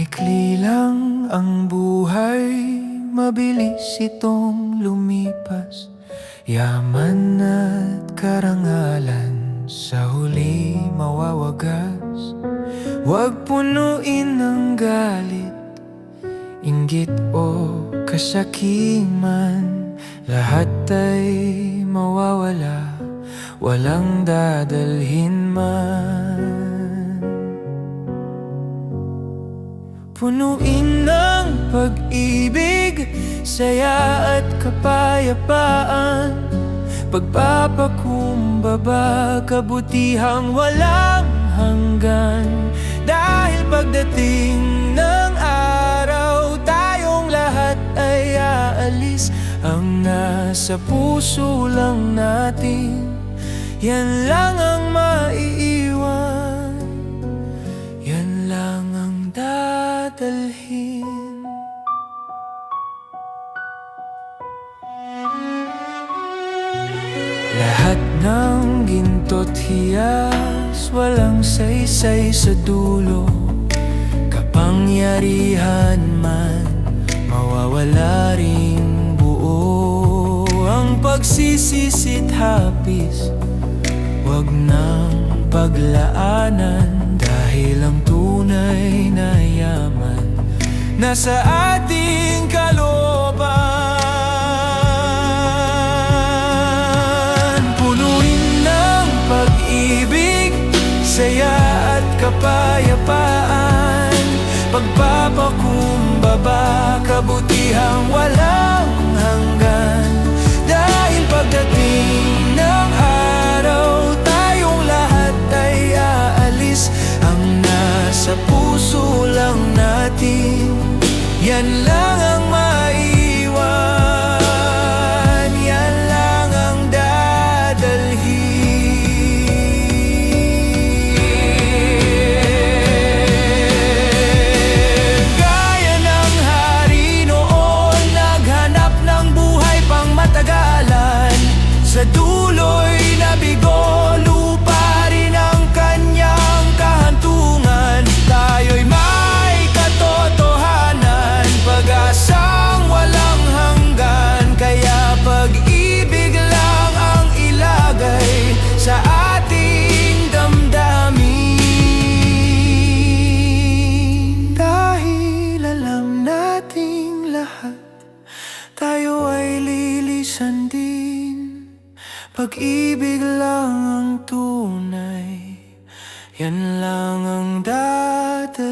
Maikli lang ang buhay, mabilis itong lumipas. Yaman at karangalan sa huli mawawagas. Huwag punuin ng galit, inggit o kasakiman. Lahat ay mawawala, walang dadalhin man. Punuin ng pag-ibig, saya at kapayapaan. Pagpapakumbaba, kabutihang walang hanggan. Dahil pagdating ng araw, tayong lahat ay aalis. Ang nasa puso lang natin, yan lang ang maiiwan. Yan lang ang dadalhin. Lahat ng ginto't hiyas, walang saysay sa dulo. Kapangyarihan man, mawawala ring buo. Ang pagsisisi't hapis, wag nang paglaanan. Dahil ang tunay na yaman nasa ating kalooban. Punuin ng pag-ibig, saya at kapayapaan. Pagpapakumbaba, kabutihang walang hanggan. Dahil pagdating ng araw, tayong lahat ay aalis. Ang nasa puso lang natin, yan lang ang maiwan. Yan lang ang dadalhin. Gaya ng hari noon, naghanap ng buhay pang matagalan. Sa dulo'y nabigo, lupa rin ang kanyang kahantungan. Tayo'y may katotohanan, pag-asang walang hanggan. Kaya pag-ibig lang ang ilagay sa ating damdamin. Dahil alam nating lahat, tayo ay lilisan din. Pag-ibig lang ang tunay, yan lang ang dadalhin.